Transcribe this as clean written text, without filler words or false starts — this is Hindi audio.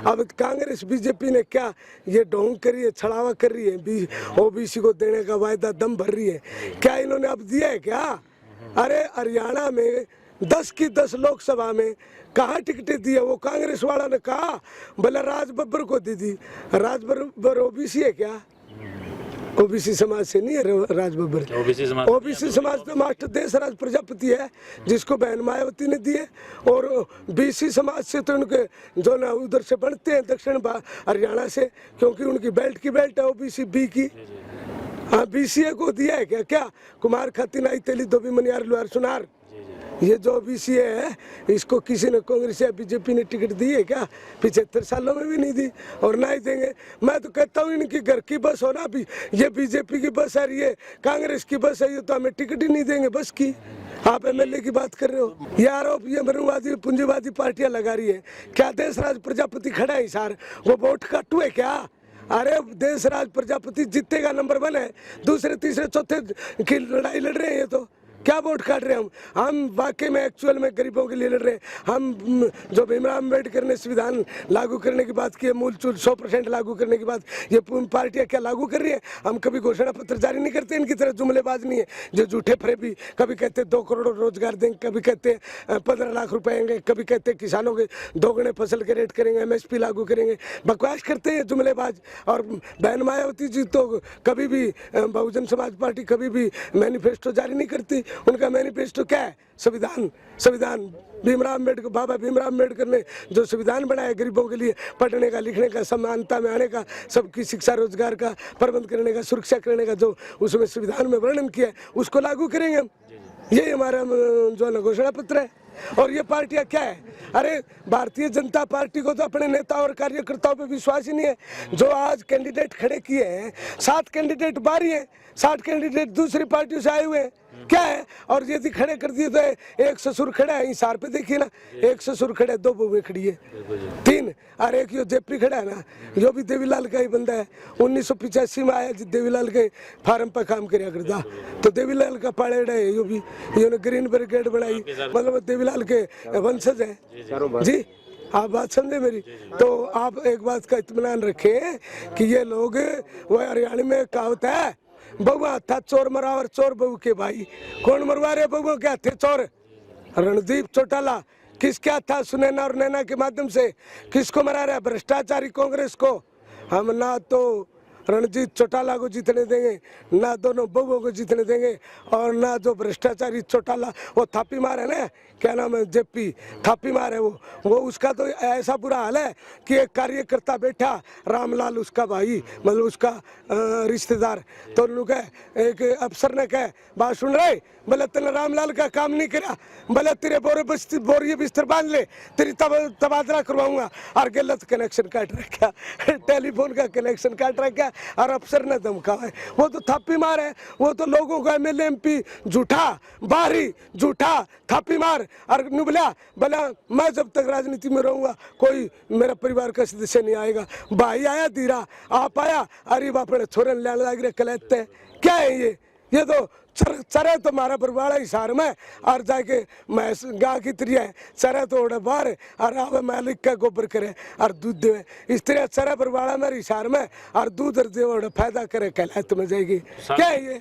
अब कांग्रेस बीजेपी ने क्या ये ढोंग करी है, छड़ावा कर रही है, ओबीसी को देने का वायदा दम भर रही है। क्या इन्होंने अब दिया है क्या? अरे हरियाणा में 10 की 10 लोकसभा में कहाँ टिकटें दी है? वो कांग्रेस वाला ने कहा बोला राज बब्बर को दी थी। राज बब्बर ओबीसी है क्या? ओबीसी समाज से नहीं है राज बब्बर। ओबीसी समाज तो मास्टर देशराज प्रजापति है जिसको बहन मायावती ने दी है। और बीसी समाज से तो उनके जो ना उधर से बनते हैं दक्षिण हरियाणा से, क्योंकि उनकी बेल्ट की बेल्ट है ओबीसी बी की। हाँ, बीसीए को दिया है क्या? क्या कुमार खाती नाई तेली धोबी मनियार लुहार सुनार, ये जो बीसीए है इसको किसी ने कांग्रेस या बीजेपी ने टिकट दी है क्या? 75 सालों में भी नहीं दी और ना ही देंगे। मैं तो कहता हूँ इनकी घर की बस हो ना, भी ये बीजेपी की बस है, ये कांग्रेस की बस है, ये तो हमें टिकट ही नहीं देंगे बस की। आप एमएलए की बात कर रहे हो। ये आरोप ये मनुवादी पूंजीवादी पार्टियां लगा रही है। क्या देशराज प्रजापति खड़ा है सर, वो वोट काटू है क्या? अरे देशराज प्रजापति जीतेगा, नंबर 1 है, दूसरे तीसरे चौथे की लड़ाई लड़ रहे हैं। ये तो क्या वोट काट रहे हैं हम वाकई में एक्चुअल में गरीबों के लिए लड़ रहे हैं। हम जो भीमराव अम्बेडकर ने संविधान लागू करने की बात की है, मूल चूल 100% लागू करने की बात ये पार्टियां क्या लागू कर रही है? हम कभी घोषणा पत्र जारी नहीं करते, इनकी तरह जुमलेबाज नहीं है जो झूठे फरेबी, कभी कहते 2 करोड़ रोजगार देंगे, कभी कहते 15 लाख रुपए आएंगे, कभी कहते किसानों के 2 गुने फसल के रेट करेंगे, एमएसपी लागू करेंगे, बकवास करते हैं जुमलेबाज। और बहन मायावती जी तो कभी भी बहुजन समाज पार्टी कभी भी मैनिफेस्टो जारी नहीं करती। उनका मैनिफेस्टो क्या है? संविधान। संविधान भीमराव अम्बेडकर, बाबा भीमराव अम्बेडकर ने जो संविधान बनाया गरीबों के लिए, पढ़ने का, लिखने का, समानता में आने का, सबकी शिक्षा रोजगार का प्रबंध करने का, सुरक्षा करने का जो उसमें संविधान में वर्णन किया है उसको लागू करेंगे हम। ये हमारा जो है घोषणा पत्र है। और ये पार्टियां क्या है? अरे भारतीय जनता पार्टी को तो अपने नेता और कार्यकर्ताओं पे विश्वास ही नहीं है। जो आज कैंडिडेट खड़े किए हैं, 7 कैंडिडेट बाहरी हैं, 60 कैंडिडेट दूसरी पार्टियों से आए हुए हैं, क्या है? और यदि खड़े कर दिए तो एक ससुर खड़ा है हिसार पे, देखिए ना, एक ससुर खड़ा है, 2 बहुएं खड़ी है, 3। और एक यो जेपी खड़ा है ना, जो भी देवीलाल का ही बंदा है, 1985 में आया जी, देवीलाल के फार्म पर काम कराया करता, तो देवीलाल का पाड़ेड़ा है यो भी, ये ग्रीन ब्रिगेड बनाई, मतलब देवीलाल के वंशज है जी। आप बात समझे मेरी? तो आप एक बात का इत्मीनान रखें कि ये लोग, वो हरियाणा में कहावत है, बउआ था चोर मरावर चोर बहू के भाई। कौन मरवा रहे बउआ के हाथे चोर? रणदीप चौटाला। किसके हाथ था? सुनैना और नैना के माध्यम से। किसको मरा रहा है? भ्रष्टाचारी कांग्रेस को। हम ना तो रणजीत चौटाला को जीतने देंगे, ना दोनों बहुओं को जीतने देंगे, और ना जो भ्रष्टाचारी चौटाला, वो थापी मार है ना, क्या नाम है, जेपी थापी मार है वो उसका तो ऐसा बुरा हाल है कि एक कार्यकर्ता बैठा, रामलाल उसका भाई, मतलब उसका रिश्तेदार, तो उन्होंने एक अफसर ने कहा, बात सुन रहे, बोले तेने रामलाल का काम नहीं करा, बोले तेरे बोरिए बिस्तर बांध ले, तेरी तबादला करवाऊंगा। और गलत कनेक्शन काट रखा, टेलीफोन का कनेक्शन काट रखा, और अफसर ने धमका है। वो तो थापी मार है, वो तो लोगों को एमएलए एमपी झूठा, बाहरी झूठा थापी मार। और बोला मैं जब तक राजनीति में रहूंगा कोई मेरा परिवार का सदस्य नहीं आएगा। भाई आया धीरा, आप आया, अरे बाप रे छोरन लाल लाग रहे कलेते, क्या है ये तो चरे तो मारा बरवाड़ा हिसार में, और जाके मैं गा की तरिया है, चरे तो ओढ़े बाहर, और आवे मालिक का गोबर करे और दूध दे, इस तरह चरे बरवाड़ा मेरे हिसार में, और दूध दे फायदा करे कहलात में जाएगी। क्या है ये?